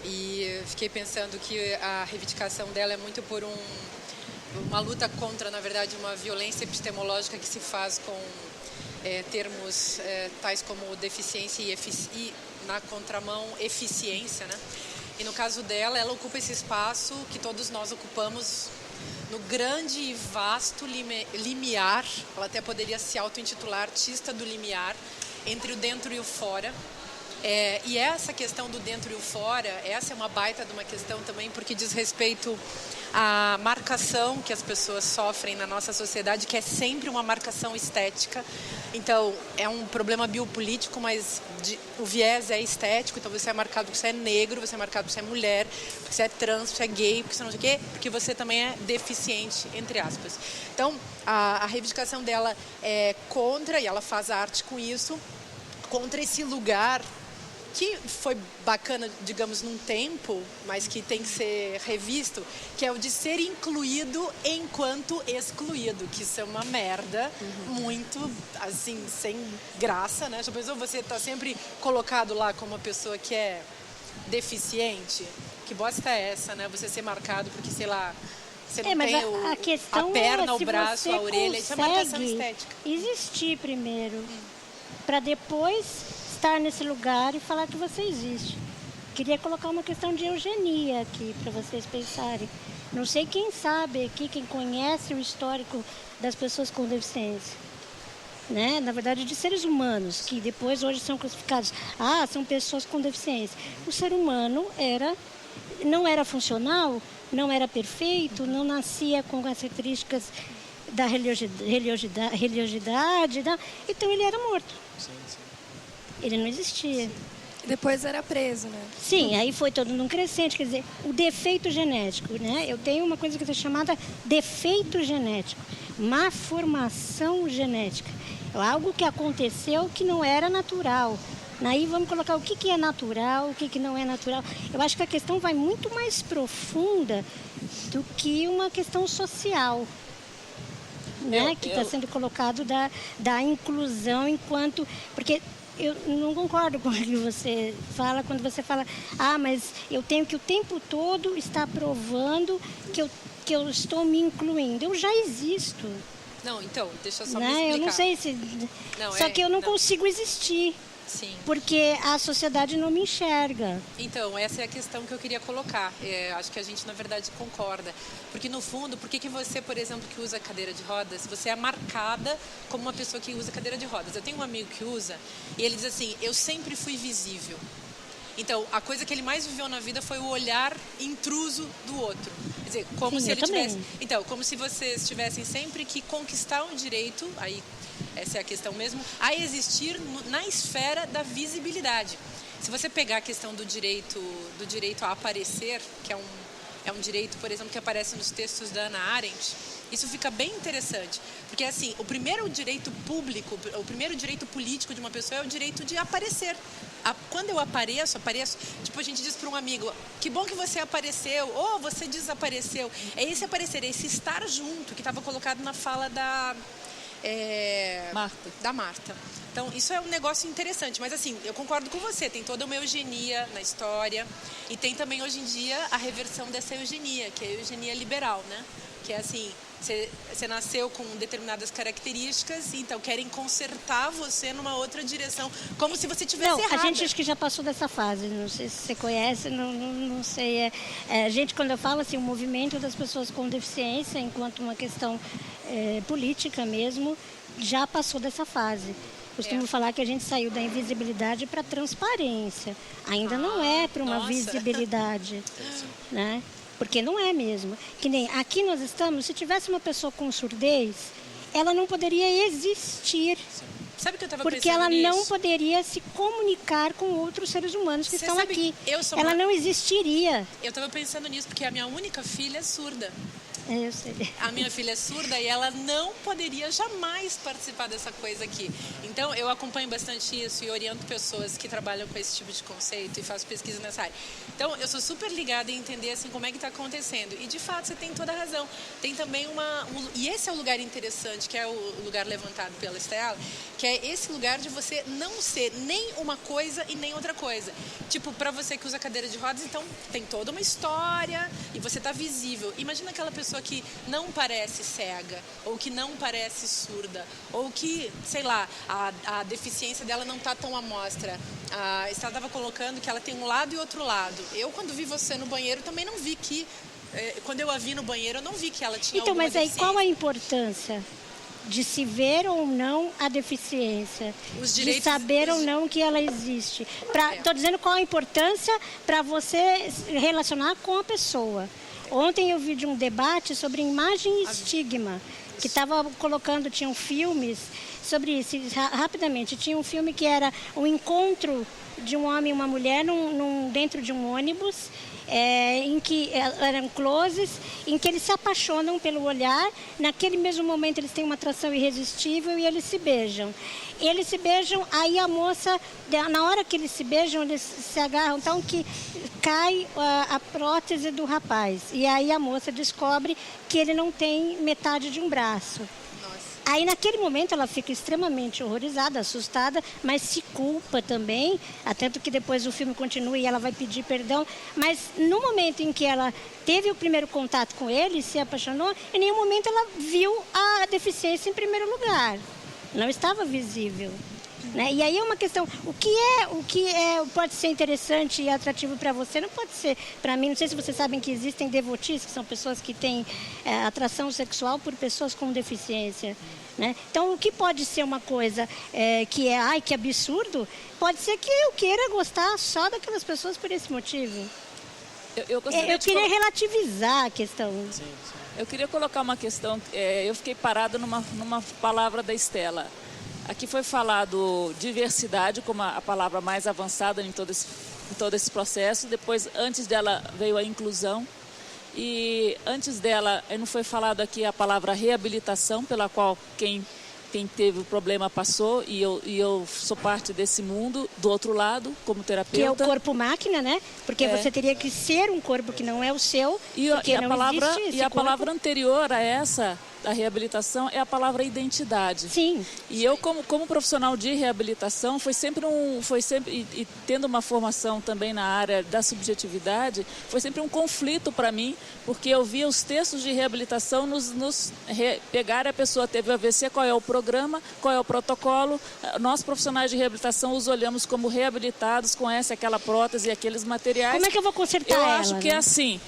[SPEAKER 5] e fiquei pensando que a reivindicação dela é muito por uma luta contra, na verdade, uma violência epistemológica que se faz com termos tais como deficiência e na contramão eficiência, né? E no caso dela, ela ocupa esse espaço que todos nós ocupamos no grande e vasto limiar. Ela até poderia se auto-intitular artista do limiar entre o dentro e o fora. E essa questão do dentro e o fora, essa é uma baita de uma questão também, porque diz respeito à marcação que as pessoas sofrem na nossa sociedade, que é sempre uma marcação estética. Então, é um problema biopolítico, mas o viés é estético. Então, você é marcado porque você é negro, você é marcado porque você é mulher, porque você é trans, porque você é gay, porque você não sei o quê, porque você também é deficiente, entre aspas. Então, a reivindicação dela é contra, e ela faz arte com isso, contra esse lugar que foi bacana, digamos, num tempo, mas que tem que ser revisto, que é o de ser incluído enquanto excluído, que isso é uma merda muito, assim, sem graça, né? Já pensou, você tá sempre colocado lá como uma pessoa que é deficiente? Que bosta é essa, né? Você ser marcado porque, sei lá, você não tem a perna, o braço, a orelha, isso é marcação estética.
[SPEAKER 4] Existir primeiro, para depois estar nesse lugar e falar que você existe. Queria colocar uma questão de eugenia aqui para vocês pensarem. Não sei quem sabe aqui, quem conhece o histórico das pessoas com deficiência, né? Na verdade, de seres humanos, que depois hoje são classificados. São pessoas com deficiência. O ser humano não era funcional, não era perfeito, não nascia com as características da religiosidade, então ele era morto.
[SPEAKER 3] Sim.
[SPEAKER 4] Ele não existia.
[SPEAKER 6] Depois era preso, né?
[SPEAKER 4] Sim, aí foi todo num crescente, quer dizer, o defeito genético, né? Eu tenho uma coisa que é chamada defeito genético, má formação genética. É algo que aconteceu que não era natural. Aí vamos colocar o que é natural, o que não é natural. Eu acho que a questão vai muito mais profunda do que uma questão social, né? Que está sendo colocado da inclusão enquanto... Porque eu não concordo com o que você fala quando você fala, mas eu tenho que o tempo todo estar provando que eu estou me incluindo. Eu já existo.
[SPEAKER 5] Não, então, deixa eu só
[SPEAKER 4] me
[SPEAKER 5] explicar.
[SPEAKER 4] Eu não sei se... Só que eu não consigo existir.
[SPEAKER 5] Sim.
[SPEAKER 4] Porque a sociedade não me enxerga.
[SPEAKER 5] Então, essa é a questão que eu queria colocar. Acho que a gente, na verdade, concorda. Porque, no fundo, por que você, por exemplo, que usa cadeira de rodas, você é marcada como uma pessoa que usa cadeira de rodas? Eu tenho um amigo que usa e ele diz assim, eu sempre fui visível. Então, a coisa que ele mais viveu na vida foi o olhar intruso do outro. Quer dizer, como se ele tivesse... Então, como se vocês tivessem sempre que conquistar um direito, aí essa é a questão mesmo, a existir na esfera da visibilidade. Se você pegar a questão do direito a aparecer, que é um direito, por exemplo, que aparece nos textos da Hannah Arendt, isso fica bem interessante, porque assim, o primeiro direito público, o primeiro direito político de uma pessoa é o direito de aparecer. Quando eu apareço, tipo, a gente diz para um amigo, que bom que você apareceu, ou você desapareceu. É esse aparecer, é esse estar junto, que estava colocado na fala da Marta. Então,
[SPEAKER 7] Então, isso é um negócio interessante. Mas, assim, eu concordo com você. Tem toda uma eugenia na história. E tem também, hoje em dia, a reversão dessa eugenia, que é a eugenia liberal, né? Que é assim, você nasceu com determinadas características, então querem consertar você numa outra direção, como se você tivesse errada.
[SPEAKER 4] A gente acho que já passou dessa fase, não sei se você conhece, não sei. A gente, quando eu falo assim, o movimento das pessoas com deficiência, enquanto uma questão política mesmo, já passou dessa fase. Costumo falar que a gente saiu da invisibilidade para a transparência. Ainda não é para uma visibilidade, né? Porque não é mesmo. Que nem aqui nós estamos, se tivesse uma pessoa com surdez, ela não poderia existir.
[SPEAKER 7] Sabe o que eu estava
[SPEAKER 4] porque
[SPEAKER 7] pensando
[SPEAKER 4] ela
[SPEAKER 7] nisso?
[SPEAKER 4] não poderia se comunicar com outros seres humanos que estão aqui. Ela não existiria.
[SPEAKER 7] Eu estava pensando nisso, porque a minha única filha é surda.
[SPEAKER 4] Eu sei.
[SPEAKER 7] A minha filha é surda e ela não poderia jamais participar dessa coisa aqui. Então, eu acompanho bastante isso e oriento pessoas que trabalham com esse tipo de conceito e faço pesquisa nessa área. Então, eu sou super ligada em entender assim, como é que está acontecendo. E, de fato, você tem toda a razão. Tem também e esse é o lugar interessante, que é o lugar levantado pela Estela, que é esse lugar de você não ser nem uma coisa e nem outra coisa. Tipo, para você que usa cadeira de rodas, então, tem toda uma história e você está visível. Imagina aquela pessoa que não parece cega, ou que não parece surda, ou que, sei lá, a deficiência dela não está tão à mostra. A Estela estava colocando que ela tem um lado e outro lado. Eu, quando vi você no banheiro, também não vi que... Quando eu a vi no banheiro, eu não vi que ela tinha alguma deficiência.
[SPEAKER 4] Então, mas aí qual a importância de se ver ou não a deficiência? De saber ou não que ela existe? Estou dizendo qual a importância para você se relacionar com a pessoa. Ontem eu vi de um debate sobre imagem e estigma, que estava colocando, tinham filmes sobre isso, rapidamente. Tinha um filme que era o encontro de um homem e uma mulher dentro de um ônibus, em que eram closes, em que eles se apaixonam pelo olhar, naquele mesmo momento eles têm uma atração irresistível e eles se beijam. Eles se beijam, aí a moça, na hora que eles se beijam, eles se agarram, então que cai a prótese do rapaz. E aí a moça descobre que ele não tem metade de um braço. Aí, naquele momento, ela fica extremamente horrorizada, assustada, mas se culpa também, tanto que depois o filme continua e ela vai pedir perdão. Mas no momento em que ela teve o primeiro contato com ele, se apaixonou, em nenhum momento ela viu a deficiência em primeiro lugar. Não estava visível. Né? E aí é uma questão, o que pode ser interessante e atrativo para você, não pode ser para mim. Não sei se vocês sabem que existem devotees, que são pessoas que têm atração sexual por pessoas com deficiência. Né? Então, o que pode ser uma coisa que absurdo, pode ser que eu queira gostar só daquelas pessoas por esse motivo. Eu queria relativizar a questão.
[SPEAKER 8] Sim. Eu queria colocar uma questão, eu fiquei parada numa palavra da Estela. Aqui foi falado diversidade como a palavra mais avançada em todo esse processo. Depois, antes dela, veio a inclusão. E antes dela, não foi falado aqui a palavra reabilitação, pela qual quem teve o problema passou. E eu sou parte desse mundo, do outro lado, como terapeuta.
[SPEAKER 4] Que é o corpo-máquina, né? Porque você teria que ser um corpo que não é o seu, porque não existe esse corpo.
[SPEAKER 8] A palavra anterior a essa... A reabilitação é a palavra identidade.
[SPEAKER 4] Sim.
[SPEAKER 8] E eu, como profissional de reabilitação, e tendo uma formação também na área da subjetividade, foi sempre um conflito para mim, porque eu via os textos de reabilitação pegar a pessoa teve AVC, qual é o programa, qual é o protocolo. Nós, profissionais de reabilitação, os olhamos como reabilitados com aquela prótese e aqueles materiais.
[SPEAKER 4] Como é que eu vou consertar ela?
[SPEAKER 8] Eu acho que é assim,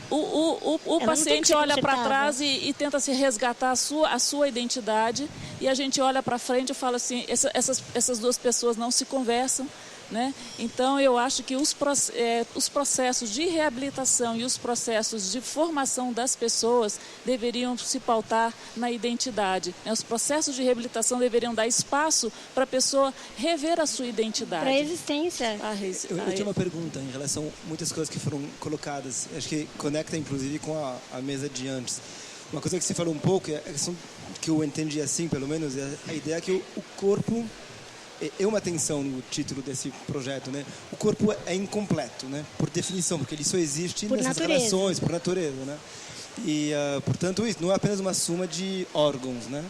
[SPEAKER 8] o paciente olha para trás e tenta se resgatar a sua identidade, e a gente olha para frente e fala assim, essas duas pessoas não se conversam, né? Então eu acho que os processos de reabilitação e os processos de formação das pessoas deveriam se pautar na identidade, né? Os processos de reabilitação deveriam dar espaço para a pessoa rever a sua identidade.
[SPEAKER 4] Para a existência.
[SPEAKER 9] Eu tinha uma pergunta em relação a muitas coisas que foram colocadas, acho que conecta inclusive com a mesa de antes. Uma coisa que você falou um pouco, que eu entendi assim, pelo menos, é a ideia que o corpo é uma tensão no título desse projeto, né? O corpo é incompleto, né? Por definição, porque ele só existe nessas relações, por natureza, né? E, portanto, isso não é apenas uma soma de órgãos, né?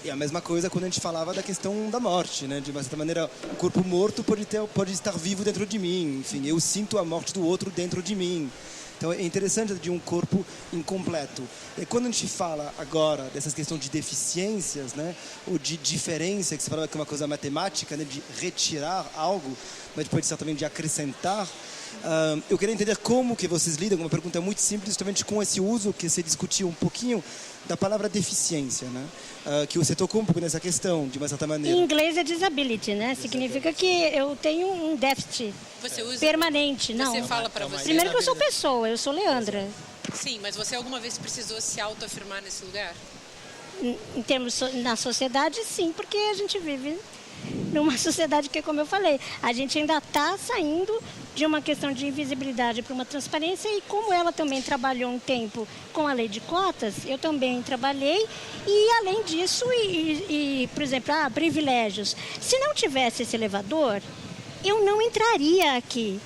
[SPEAKER 9] E a mesma coisa quando a gente falava da questão da morte, né? De uma certa maneira, o corpo morto pode estar vivo dentro de mim. Enfim, eu sinto a morte do outro dentro de mim. Então é interessante de um corpo incompleto. E quando a gente fala agora dessas questões de deficiências, né, ou de diferença, que você falava que é uma coisa matemática, né, de retirar algo, mas pode ser também de acrescentar, eu queria entender como que vocês lidam, uma pergunta muito simples, justamente com esse uso que você discutiu um pouquinho da palavra deficiência, né? Que você tocou um pouco nessa questão, de uma certa maneira.
[SPEAKER 4] Em inglês é disability, né? Significa que eu tenho um déficit permanente. Não.
[SPEAKER 7] Você fala para você.
[SPEAKER 4] Primeiro que eu sou pessoa, eu sou Leandra.
[SPEAKER 7] Sim, mas você alguma vez precisou se autoafirmar nesse lugar?
[SPEAKER 4] Em termos na sociedade, sim, porque a gente vive numa sociedade que, como eu falei, a gente ainda está saindo de uma questão de invisibilidade para uma transparência, e como ela também trabalhou um tempo com a lei de cotas, eu também trabalhei, e além disso, por exemplo, privilégios. Se não tivesse esse elevador, eu não entraria aqui.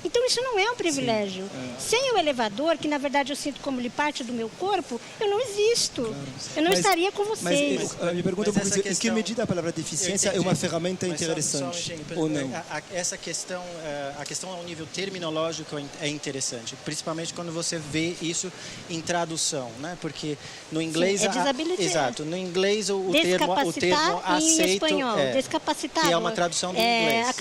[SPEAKER 4] Então isso não é um privilégio. Sem o elevador, que na verdade eu sinto como parte do meu corpo, eu não existo. Claro. Eu não estaria com vocês.
[SPEAKER 9] Mas me pergunta em que medida a palavra deficiência é uma ferramenta interessante ou não?
[SPEAKER 3] Essa questão, a questão ao nível terminológico é interessante, principalmente quando você vê isso em tradução, né? Porque no inglês exato, no inglês o termo aceito
[SPEAKER 4] em espanhol, descapacitado,
[SPEAKER 3] que é uma tradução do inglês.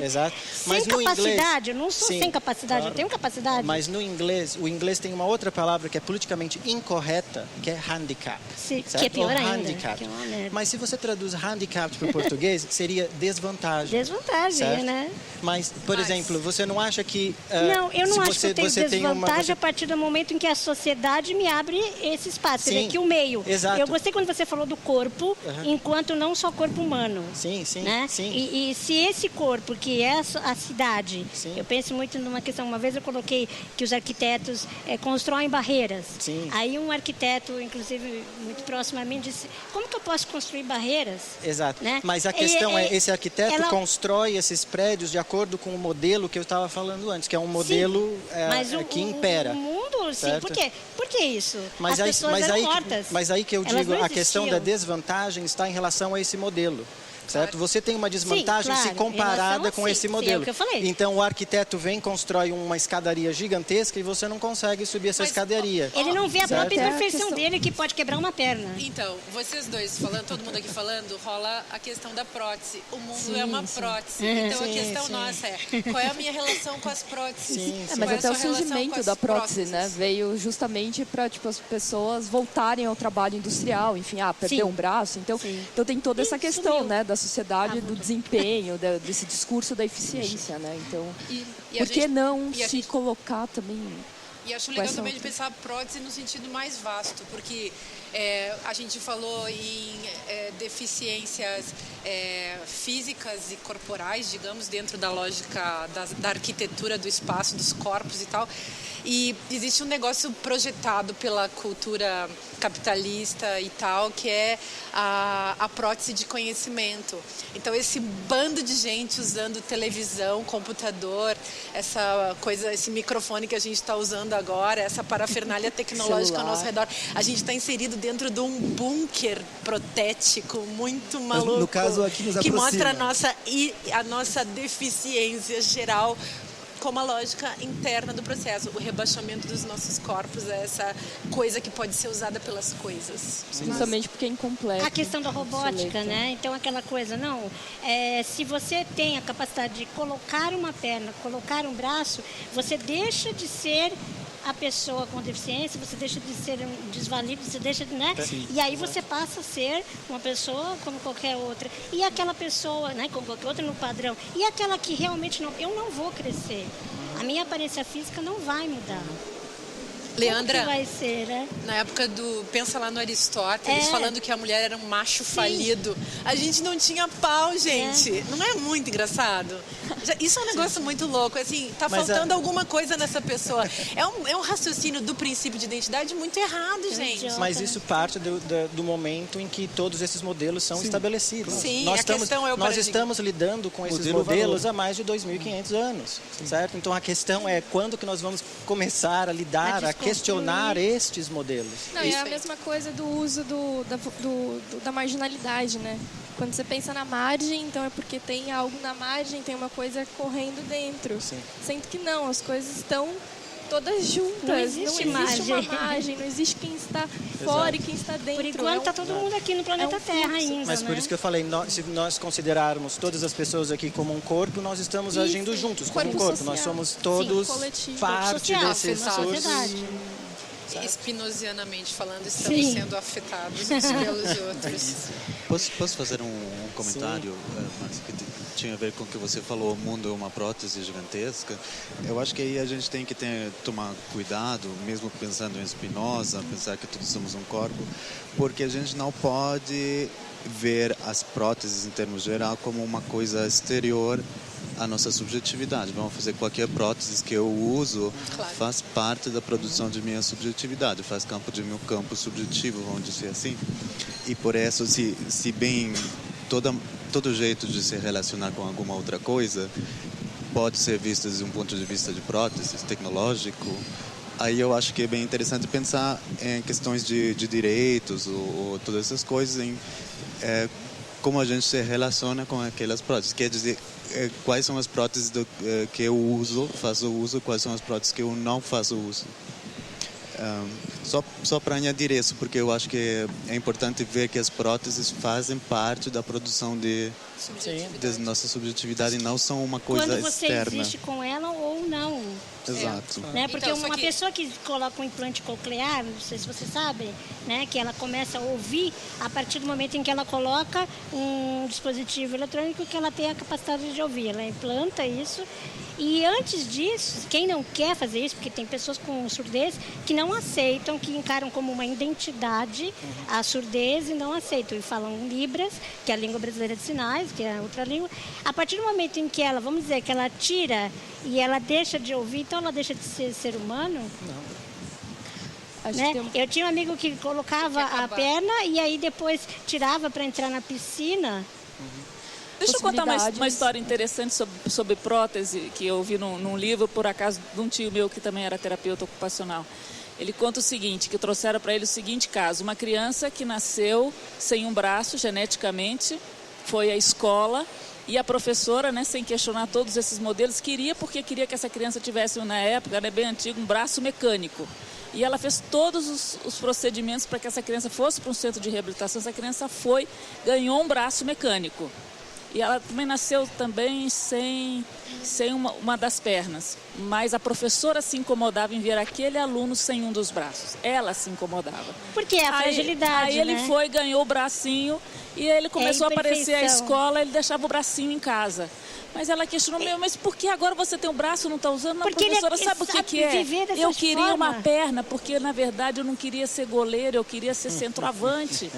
[SPEAKER 3] Exato. Mas
[SPEAKER 4] sem capacidade, eu não sou sem capacidade, claro. Eu tenho capacidade.
[SPEAKER 3] Mas no inglês, o inglês tem uma outra palavra que é politicamente incorreta, que é handicap.
[SPEAKER 4] Sim, que é pior ainda.
[SPEAKER 3] Que é mas se você traduz handicap para o português, seria desvantagem.
[SPEAKER 4] Desvantagem, certo? Né?
[SPEAKER 3] Mas, por exemplo, você não acha que...
[SPEAKER 4] não, eu não acho que eu tenho desvantagem a partir do momento em que a sociedade me abre esse espaço. Sim, quer dizer, que o meio.
[SPEAKER 3] Exato.
[SPEAKER 4] Eu gostei quando você falou do corpo, enquanto não só corpo humano.
[SPEAKER 3] Sim, sim,
[SPEAKER 4] né?
[SPEAKER 3] sim.
[SPEAKER 4] E se esse corpo, que é a cidade, eu penso muito numa questão, uma vez eu coloquei que os arquitetos constroem barreiras.
[SPEAKER 3] Sim.
[SPEAKER 4] Aí um arquiteto, inclusive muito próximo a mim, disse, como que eu posso construir barreiras?
[SPEAKER 3] Exato,
[SPEAKER 4] né?
[SPEAKER 3] Mas a questão esse arquiteto constrói esses prédios de acordo com o modelo que eu estava falando antes, que é um modelo que impera.
[SPEAKER 4] O mundo, sim, por quê? Por que isso?
[SPEAKER 3] Mas
[SPEAKER 4] as pessoas eram mortas.
[SPEAKER 3] Mas aí que eu digo, a questão da desvantagem está em relação a esse modelo. Certo? Você tem uma desvantagem se comparada com esse modelo.
[SPEAKER 4] Sim, é o que eu falei.
[SPEAKER 3] Então o arquiteto vem, constrói uma escadaria gigantesca e você não consegue subir essa escadaria.
[SPEAKER 4] Ele não vê a própria imperfeição dele, que pode quebrar uma perna.
[SPEAKER 7] Então, vocês dois falando, todo mundo aqui falando, rola a questão da prótese. O mundo é uma prótese. Então a questão nossa é, qual é a minha relação com as próteses?
[SPEAKER 6] Mas até o surgimento da prótese, né, veio justamente para as pessoas voltarem ao trabalho industrial, enfim, perder um braço. Então tem toda essa questão, né, da sociedade, do desempenho, desse discurso da eficiência, né? Então, por que não se colocar também?
[SPEAKER 7] E acho legal também de pensar a prótese no sentido mais vasto, porque a gente falou em deficiências físicas e corporais, digamos, dentro da lógica da arquitetura do espaço, dos corpos e tal. E existe um negócio projetado pela cultura capitalista e tal, que é a prótese de conhecimento. Então, esse bando de gente usando televisão, computador, essa coisa, esse microfone que a gente está usando agora, essa parafernália tecnológica ao nosso redor, a gente está inserido dentro de um bunker protético muito maluco,
[SPEAKER 9] no caso, aqui nos
[SPEAKER 7] que mostra a nossa deficiência geral, como a lógica interna do processo. O rebaixamento dos nossos corpos é essa coisa que pode ser usada pelas coisas.
[SPEAKER 6] Justamente porque é incompleto.
[SPEAKER 4] A questão da robótica, né? Então, aquela coisa, se você tem a capacidade de colocar uma perna, colocar um braço, você deixa de ser a pessoa com deficiência, você deixa de ser um desvalido, você deixa de, né? E aí você passa a ser uma pessoa como qualquer outra. E aquela pessoa, né, como qualquer outra no padrão. E aquela que realmente eu não vou crescer. A minha aparência física não vai mudar.
[SPEAKER 7] Leandra,
[SPEAKER 4] como que vai ser, né?
[SPEAKER 7] Na época pensa lá no Aristóteles, falando que a mulher era um macho falido. A gente não tinha pau, gente. Não é muito engraçado? Isso é um negócio muito louco. Assim, tá faltando alguma coisa nessa pessoa. É um raciocínio do princípio de identidade muito errado, gente.
[SPEAKER 3] Mas isso parte do momento em que todos esses modelos são estabelecidos.
[SPEAKER 7] Sim,
[SPEAKER 3] nós estamos lidando com esses modelos há mais de 2.500 anos, certo? Então a questão é quando que nós vamos começar a lidar aqui questionar estes modelos.
[SPEAKER 10] Não, é a mesma coisa do uso da marginalidade, né? Quando você pensa na margem, então é porque tem algo na margem, tem uma coisa correndo dentro.
[SPEAKER 3] Sim.
[SPEAKER 10] Sendo que não, as coisas estão todas juntas.
[SPEAKER 4] Não existe
[SPEAKER 10] uma
[SPEAKER 4] margem.
[SPEAKER 10] margem, não existe quem está fora e quem está dentro.
[SPEAKER 4] Por enquanto está todo mundo aqui no planeta Terra ainda,
[SPEAKER 3] Mas por
[SPEAKER 4] né?
[SPEAKER 3] isso que eu falei, se nós considerarmos todas as pessoas aqui como um corpo, nós estamos agindo juntos como um corpo. Nós somos todos parte desse
[SPEAKER 5] Espinosianamente falando, estamos sendo afetados uns pelos outros.
[SPEAKER 11] Posso fazer um comentário, Marcia, que tinha a ver com o que você falou, o mundo é uma prótese gigantesca. Eu acho que aí a gente tem que tomar cuidado, mesmo pensando em Spinoza, pensar que todos somos um corpo, porque a gente não pode ver as próteses em termos geral como uma coisa exterior à nossa subjetividade. Vamos fazer qualquer prótese que eu uso, faz parte da produção de minha subjetividade, faz campo de meu campo subjetivo, vamos dizer assim. E por isso, se bem todo jeito de se relacionar com alguma outra coisa pode ser visto desde um ponto de vista de prótese tecnológico, aí eu acho que é bem interessante pensar em questões de direitos ou todas essas coisas, em como a gente se relaciona com aquelas próteses. Quer dizer, quais são as próteses que eu faço uso, quais são as próteses que eu não faço uso. Só para añadir isso, porque eu acho que é importante ver que as próteses fazem parte da produção de nossa subjetividade e não são uma coisa
[SPEAKER 4] externa. Quando você
[SPEAKER 11] externa.
[SPEAKER 4] existe com ela ou não.
[SPEAKER 11] Exato.
[SPEAKER 4] Né? Porque então, uma pessoa que coloca um implante coclear, não sei se vocês sabem, né? Que ela começa a ouvir a partir do momento em que ela coloca um dispositivo eletrônico que ela tem a capacidade de ouvir. Ela implanta isso. E antes disso, quem não quer fazer isso, porque tem pessoas com surdez que não aceitam, que encaram como uma identidade a surdez e não aceitam. E falam Libras, que é a língua brasileira de sinais, que é outra língua. A partir do momento em que ela, vamos dizer, que ela tira e ela deixa de ouvir, então ela deixa de ser humano? Não. Né? Eu tinha um amigo que colocava a perna e aí depois tirava para entrar na piscina.
[SPEAKER 8] Deixa eu contar uma história interessante sobre prótese, que eu vi num livro, por acaso, de um tio meu que também era terapeuta ocupacional. Ele conta o seguinte, que trouxeram para ele o seguinte caso. Uma criança que nasceu sem um braço, geneticamente, foi à escola e a professora, né, sem questionar todos esses modelos, porque queria que essa criança tivesse, na época, era bem antigo, um braço mecânico. E ela fez todos os procedimentos para que essa criança fosse para um centro de reabilitação. Essa criança ganhou um braço mecânico. E ela também nasceu também sem uma das pernas. Mas a professora se incomodava em ver aquele aluno sem um dos braços. Ela se incomodava.
[SPEAKER 4] Porque é a fragilidade,
[SPEAKER 8] Aí ele foi, ganhou o bracinho e ele começou a aparecer à escola, ele deixava o bracinho em casa. Mas ela questionou, mas por que agora você tem um braço e não está usando? Não, professora, sabe o que é? Eu queria uma perna, porque na verdade eu não queria ser goleiro, eu queria ser centroavante.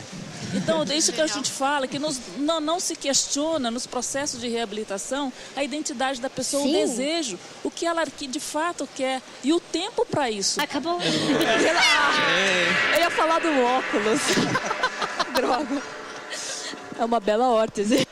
[SPEAKER 8] Então, isso que a gente fala, que não se questiona nos processos de reabilitação a identidade da pessoa, o desejo, o que ela de fato quer e o tempo para isso.
[SPEAKER 4] Acabou.
[SPEAKER 6] Eu ia falar do óculos. Droga. É uma bela órtese.